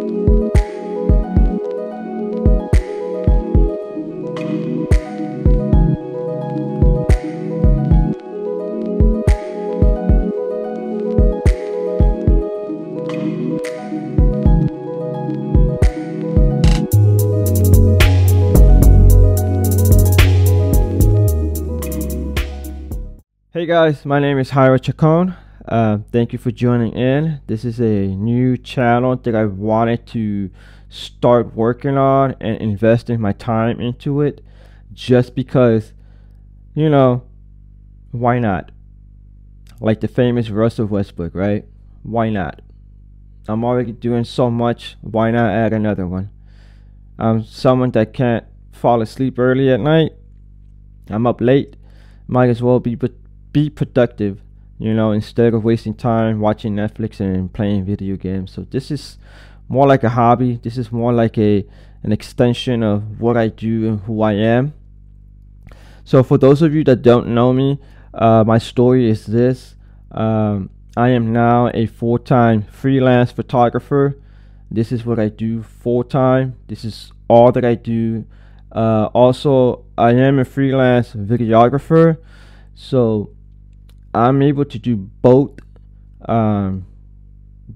Hey guys, my name is Jairo Chacon. Thank you for joining in. This is a new channel that I wanted to start working on and investing my time into it, just because, you know, why not? Like the famous Russell Westbrook, right? Why not? I'm already doing so much, why not add another one? I'm someone that can't fall asleep early at night. I'm up late. Might as well be productive, you know, instead of wasting time watching Netflix and playing video games. So this is more like a hobby. This is more like an extension of what I do and who I am. So for those of you that don't know me, my story is this. I am now a full-time freelance photographer. This is what I do full-time. This is all that I do. Also, I am a freelance videographer, so I'm able to do both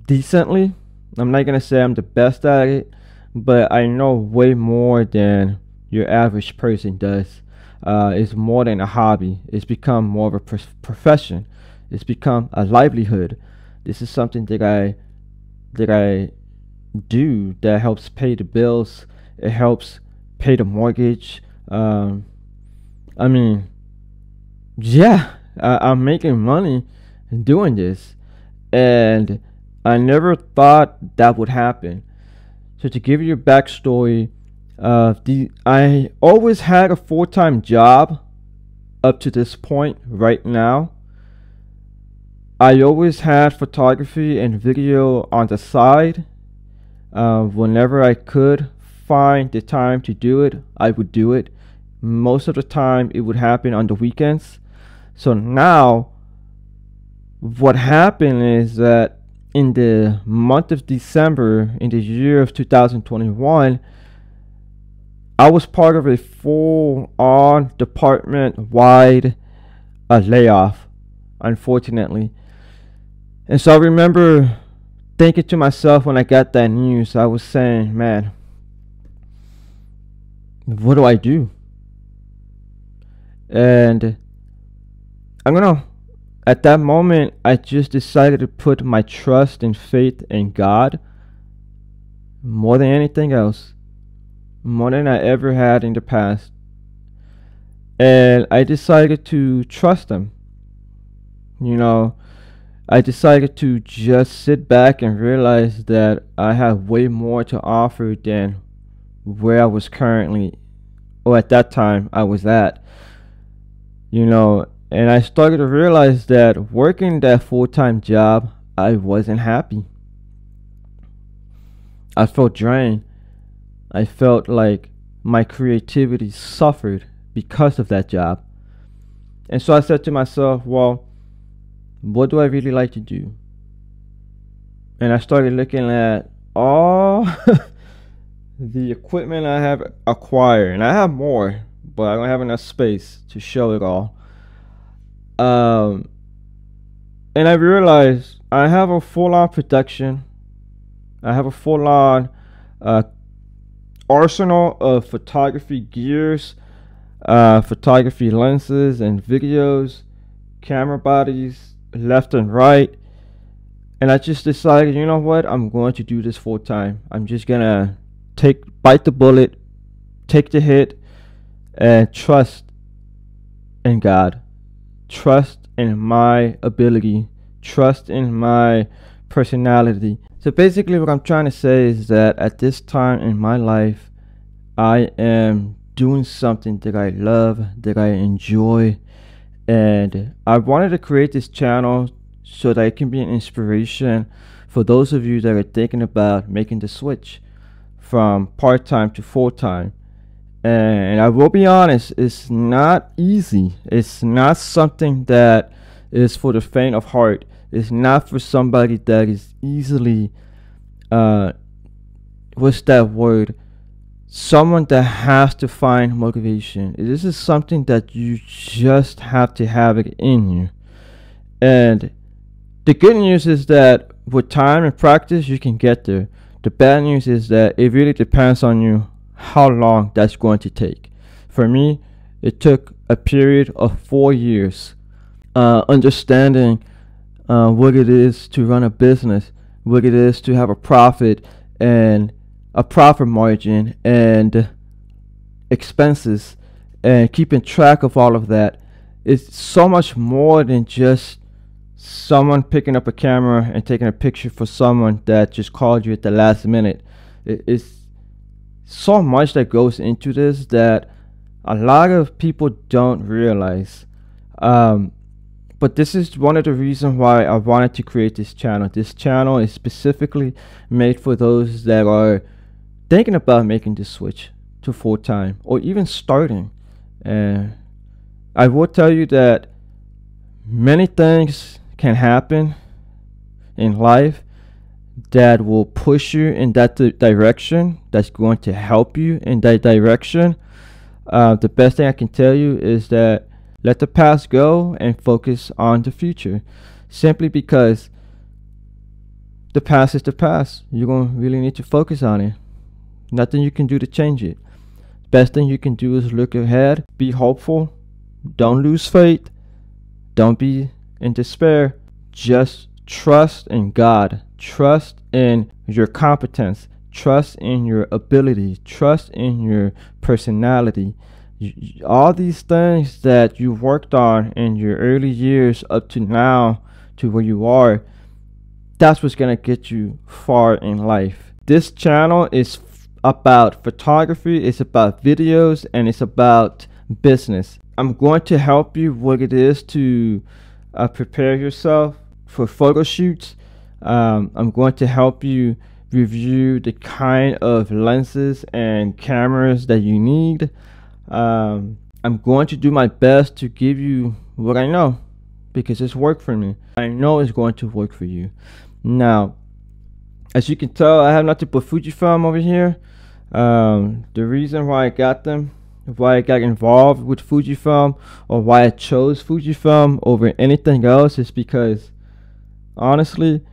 decently. I'm not gonna say I'm the best at it, but I know way more than your average person does. It's more than a hobby. It's become more of a profession. It's become a livelihood. This is something that I do that helps pay the bills. It helps pay the mortgage. I mean, yeah. I'm making money doing this, and I never thought that would happen. So to give you a backstory, I always had a full-time job up to this point. Right now, I always had photography and video on the side. Whenever I could find the time to do it, I would do it. Most of the time, it would happen on the weekends. So now, what happened is that in the month of December, in the year of 2021, I was part of a full-on department-wide layoff, unfortunately. And so I remember thinking to myself when I got that news, I was saying, man, what do I do? And at that moment, I just decided to put my trust and faith in God more than anything else, more than I ever had in the past. And I decided to trust Him. You know, I decided to just sit back and realize that I have way more to offer than where I was currently, or at that time I was at. You know, and I started to realize that working that full-time job, I wasn't happy. I felt drained. I felt like my creativity suffered because of that job. And so I said to myself, well, what do I really like to do? And I started looking at all the equipment I have acquired. And I have more, but I don't have enough space to show it all. And I realized I have a full-on production. I have a full-on arsenal of photography gears, photography lenses and videos, camera bodies left and right. And I just decided, you know what, I'm going to do this full time. I'm just gonna bite the bullet, take the hit, and trust in God. Trust in my ability, trust in my personality. So basically what I'm trying to say is that at this time in my life, I am doing something that I love, that I enjoy, and I wanted to create this channel so that it can be an inspiration for those of you that are thinking about making the switch from part-time to full-time. And I will be honest, it's not easy. It's not something that is for the faint of heart. It's not for somebody that is easily what's that word? Someone that has to find motivation. This is something that you just have to have it in you. And the good news is that with time and practice, you can get there. The bad news is that it really depends on you how long that's going to take. For me, it took a period of 4 years understanding what it is to run a business, what it is to have a profit and a profit margin and expenses, and keeping track of all of that. It's so much more than just someone picking up a camera and taking a picture for someone that just called you at the last minute. It's so much that goes into this that a lot of people don't realize. But this is one of the reasons why I wanted to create this channel. This channel is specifically made for those that are thinking about making the switch to full-time or even starting. And I will tell you that many things can happen in life that will push you in that direction, that's going to help you in that direction. The best thing I can tell you is that let the past go and focus on the future, simply because the past is the past. You're going to really need to focus on it. Nothing you can do to change it. Best thing you can do is look ahead, be hopeful, don't lose faith, don't be in despair. Just trust in God, trust in your competence, trust in your ability, trust in your personality. All these things that you worked on in your early years up to now to where you are, that's what's gonna get you far in life. This channel is about photography, it's about videos, and it's about business. I'm going to help you what it is to prepare yourself for photo shoots. I'm going to help you review the kind of lenses and cameras that you need. I'm going to do my best to give you what I know, because it's worked for me. I know it's going to work for you. Now, as you can tell, I have nothing but Fujifilm over here. The reason why I got them, why I got involved with Fujifilm, or why I chose Fujifilm over anything else, is because honestly,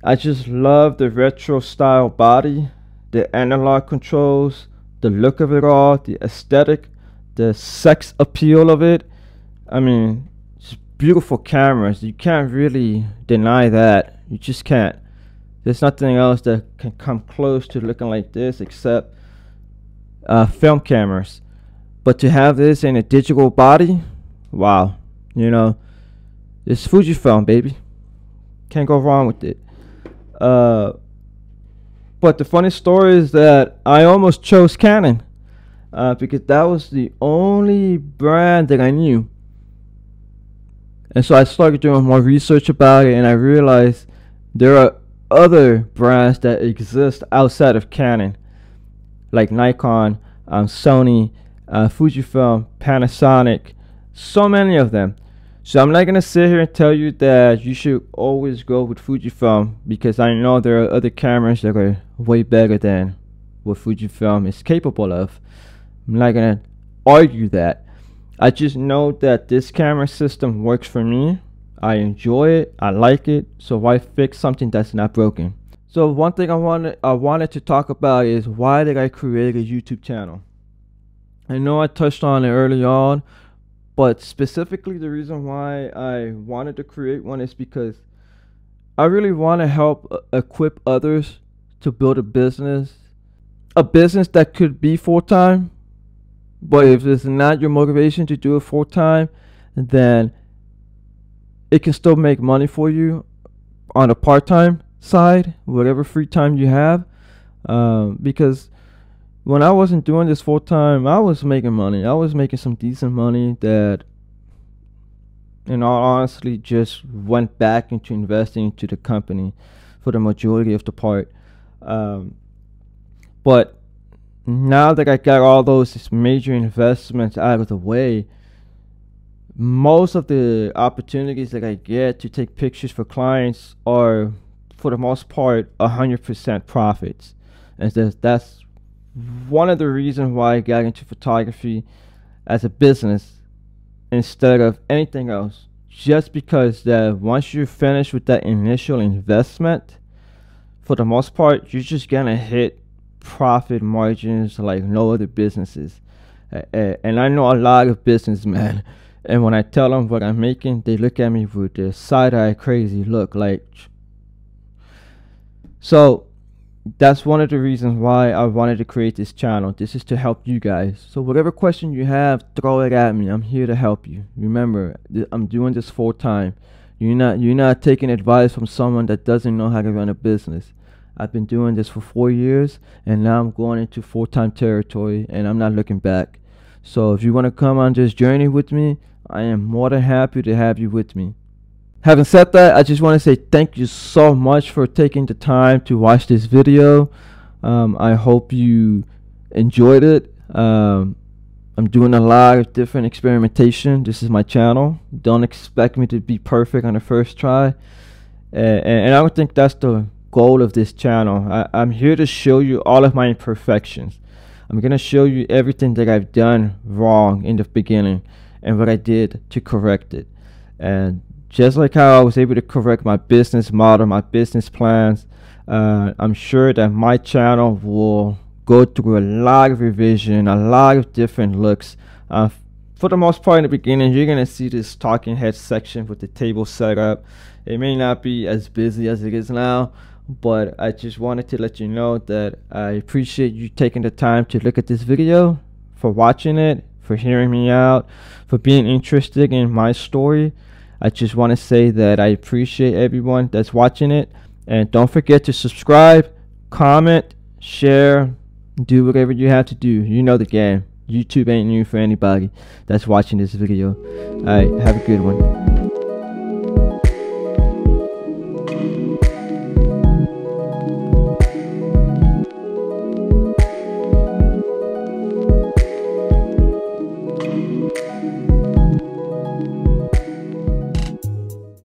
I just love the retro style body, the analog controls, the look of it all, the aesthetic, the sex appeal of it. I mean, it's beautiful cameras. You can't really deny that. You just can't. There's nothing else that can come close to looking like this except film cameras. But to have this in a digital body, wow. You know, it's Fujifilm, baby. Can't go wrong with it. But the funny story is that I almost chose Canon because that was the only brand that I knew. And so I started doing more research about it, and I realized there are other brands that exist outside of Canon, like Nikon, Sony, Fujifilm, Panasonic, so many of them. So I'm not going to sit here and tell you that you should always go with Fujifilm, because I know there are other cameras that are way better than what Fujifilm is capable of. I'm not going to argue that. I just know that this camera system works for me. I enjoy it. I like it. So why fix something that's not broken? So one thing I wanted to talk about is, why did I create a YouTube channel? I know I touched on it early on, but specifically the reason why I wanted to create one is because I really want to help equip others to build a business that could be full-time. But if it's not your motivation to do it full-time, then it can still make money for you on a part-time side, whatever free time you have. Because when I wasn't doing this full-time, I was making money. I was making some decent money that, in all honesty, just went back into investing into the company for the majority of the part. But now that I got all those major investments out of the way, most of the opportunities that I get to take pictures for clients are, for the most part, 100% profits. And that's one of the reasons why I got into photography as a business instead of anything else. Just because that once you're finished with that initial investment, for the most part, you're just gonna hit profit margins like no other businesses. And I know a lot of businessmen, and when I tell them what I'm making, they look at me with this side-eye crazy look. Like, so that's one of the reasons why I wanted to create this channel. This is to help you guys. So whatever question you have, throw it at me. I'm here to help you. Remember, I'm doing this full time. You're not taking advice from someone that doesn't know how to run a business. I've been doing this for 4 years, and now I'm going into full-time territory, and I'm not looking back. So if you want to come on this journey with me, I am more than happy to have you with me. Having said that, I just want to say thank you so much for taking the time to watch this video. I hope you enjoyed it. I'm doing a lot of different experimentation. This is my channel. Don't expect me to be perfect on the first try. And I don't think that's the goal of this channel. I'm here to show you all of my imperfections. I'm going to show you everything that I've done wrong in the beginning and what I did to correct it. And just like how I was able to correct my business model, my business plans, I'm sure that my channel will go through a lot of revision, a lot of different looks. For the most part in the beginning, you're going to see this talking head section with the table set up. It may not be as busy as it is now, but I just wanted to let you know that I appreciate you taking the time to look at this video, for watching it, for hearing me out, for being interested in my story. I just want to say that I appreciate everyone that's watching it, and don't forget to subscribe, comment, share, do whatever you have to do. You know the game. YouTube ain't new for anybody that's watching this video. Alright, have a good one.